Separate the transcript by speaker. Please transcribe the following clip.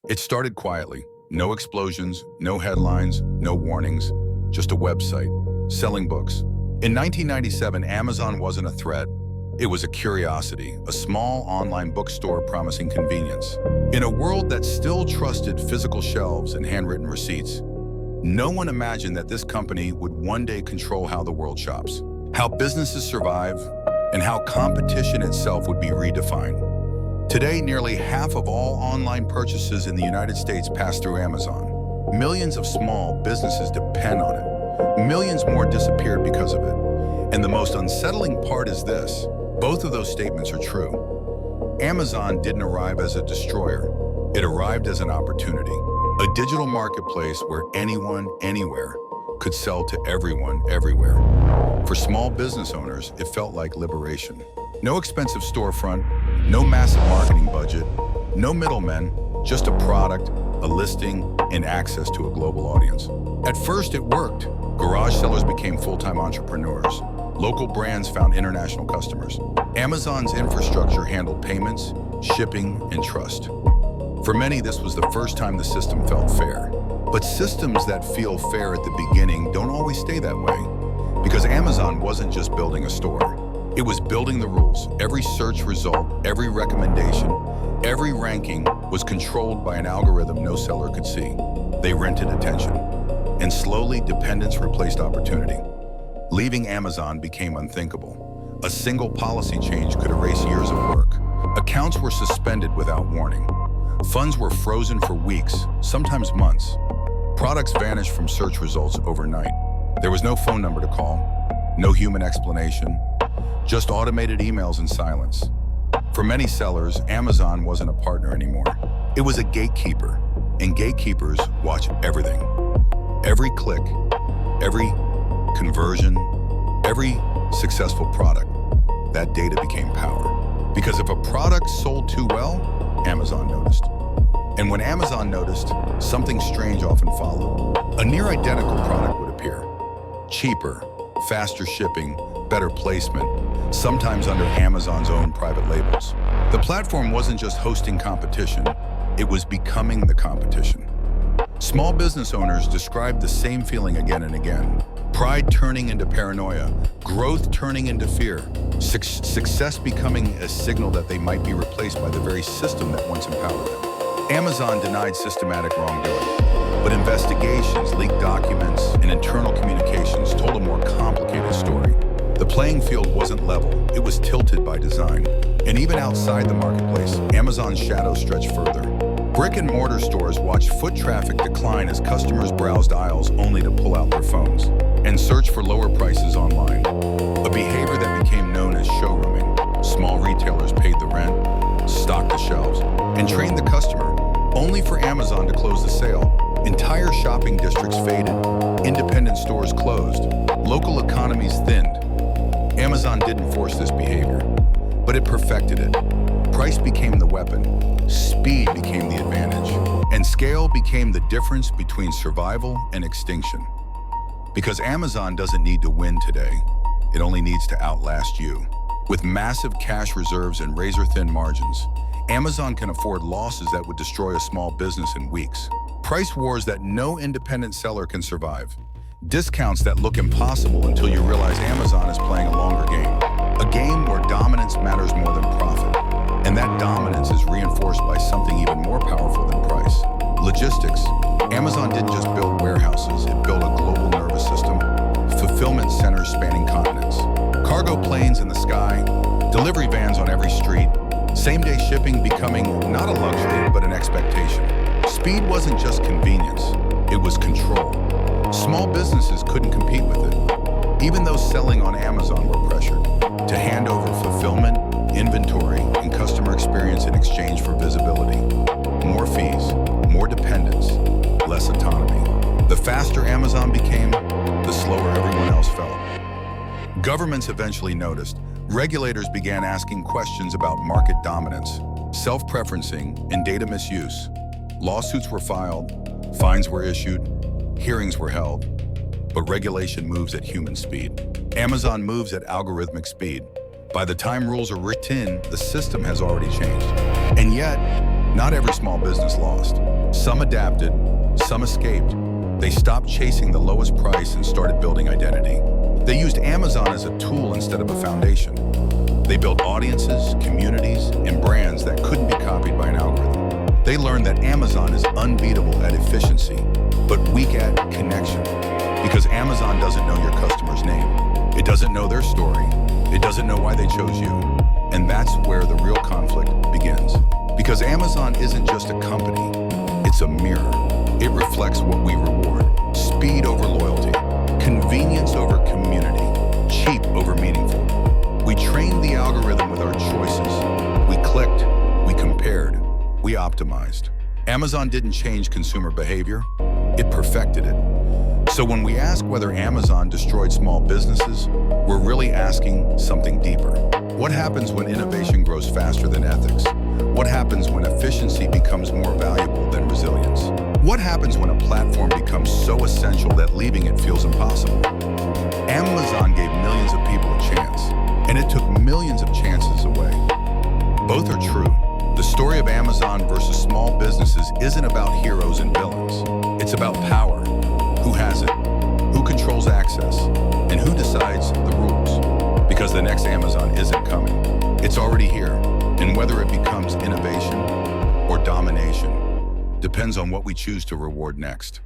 Speaker 1: It started quietly. No explosions, no headlines, no warnings, just a website, selling books. In 1997, Amazon wasn't a threat. It was a curiosity, a small online bookstore promising convenience. In a world that still trusted physical shelves and handwritten receipts, no one imagined that this company would one day control how the world shops, how businesses survive, and how competition itself would be redefined. Today, nearly half of all online purchases in the United States pass through Amazon. Millions of small businesses depend on it. Millions more disappeared because of it. And the most unsettling part is this: both of those statements are true. Amazon didn't arrive as a destroyer. It arrived as an opportunity. A digital marketplace where anyone, anywhere, could sell to everyone, everywhere. For small business owners, it felt like liberation. No expensive storefront, no massive marketing budget, no middlemen, just a product, a listing, and access to a global audience. At first, it worked. Garage sellers became full-time entrepreneurs. Local brands found international customers. Amazon's infrastructure handled payments, shipping, and trust. For many, this was the first time the system felt fair. But systems that feel fair at the beginning don't always stay that way. Because Amazon wasn't just building a store. It was building the rules. Every search result, every recommendation, every ranking was controlled by an algorithm no seller could see. They rented attention. And slowly, dependence replaced opportunity. Leaving Amazon became unthinkable. A single policy change could erase years of work. Accounts were suspended without warning. Funds were frozen for weeks, sometimes months. Products vanished from search results overnight. There was no phone number to call, no human explanation, just automated emails and silence. For many sellers, Amazon wasn't a partner anymore. It was a gatekeeper, and gatekeepers watch everything. Every click, every conversion, every successful product, that data became power. Because if a product sold too well, Amazon noticed. And when Amazon noticed, something strange often followed. A near identical product would appear. Cheaper, faster shipping, better placement, sometimes under Amazon's own private labels. The platform wasn't just hosting competition, it was becoming the competition. Small business owners described the same feeling again and again. Pride turning into paranoia, growth turning into fear, success becoming a signal that they might be replaced by the very system that once empowered them. Amazon denied systematic wrongdoing, but investigations, leaked documents, and internal communications told a more complicated story. The playing field wasn't level, it was tilted by design. And even outside the marketplace, Amazon's shadow stretched further. Brick-and-mortar stores watched foot traffic decline as customers browsed aisles only to pull out their phones and search for lower prices online. A behavior that became known as showrooming. Small retailers paid the rent, stocked the shelves, and trained the customer, only for Amazon to close the sale. Entire shopping districts faded, independent stores closed, local economies thinned. Amazon didn't force this behavior, but it perfected it. Price became the weapon, speed became the advantage, and scale became the difference between survival and extinction. Because Amazon doesn't need to win today, it only needs to outlast you. With massive cash reserves and razor-thin margins, Amazon can afford losses that would destroy a small business in weeks. Price wars that no independent seller can survive. Discounts that look impossible until you realize Amazon is playing a longer game. A game where dominance matters more than profit. And that dominance is reinforced by something even more powerful than price. Logistics. Amazon didn't just build warehouses, it built a global nervous system. Fulfillment centers spanning continents. Cargo planes in the sky, delivery vans on every street. Same-day shipping becoming not a luxury, but an expectation. Speed wasn't just convenience, it was control. Small businesses couldn't compete with it. Even those selling on Amazon were pressured to hand over fulfillment, inventory, and customer experience in exchange for visibility. More fees, more dependence, less autonomy. The faster Amazon became, the slower everyone else felt. Governments eventually noticed. Regulators began asking questions about market dominance, self-preferencing, and data misuse. Lawsuits were filed, fines were issued, hearings were held. But regulation moves at human speed. Amazon moves at algorithmic speed. By the time rules are written, the system has already changed. And yet, Not every small business lost. Some adapted, some escaped. They stopped chasing the lowest price and started building identity. They used Amazon as a tool instead of a foundation. They built audiences, communities, and brands that couldn't be copied by an algorithm. They learned that Amazon is unbeatable at efficiency, but weak at connection. Because Amazon doesn't know your customer's name. It doesn't know their story. It doesn't know why they chose you. And that's where the real conflict begins. Because Amazon isn't just a company, it's a mirror. It reflects what we reward: speed over loyalty, convenience over community, cheap over meaningful. We trained the algorithm with our choices. We clicked, we compared, we optimized. Amazon didn't change consumer behavior, it perfected it. So when we ask whether Amazon destroyed small businesses, we're really asking something deeper. What happens when innovation grows faster than ethics? What happens when efficiency becomes more valuable than resilience? What happens when a platform becomes so essential that leaving it feels impossible? Amazon gave millions of people a chance, and it took millions of chances away. Both are true. The story of Amazon versus small businesses isn't about heroes and villains. It's about power. Who has it? Who controls access? And who decides the rules? Because the next Amazon isn't coming. It's already here. And whether it becomes innovation or domination depends on what we choose to reward next.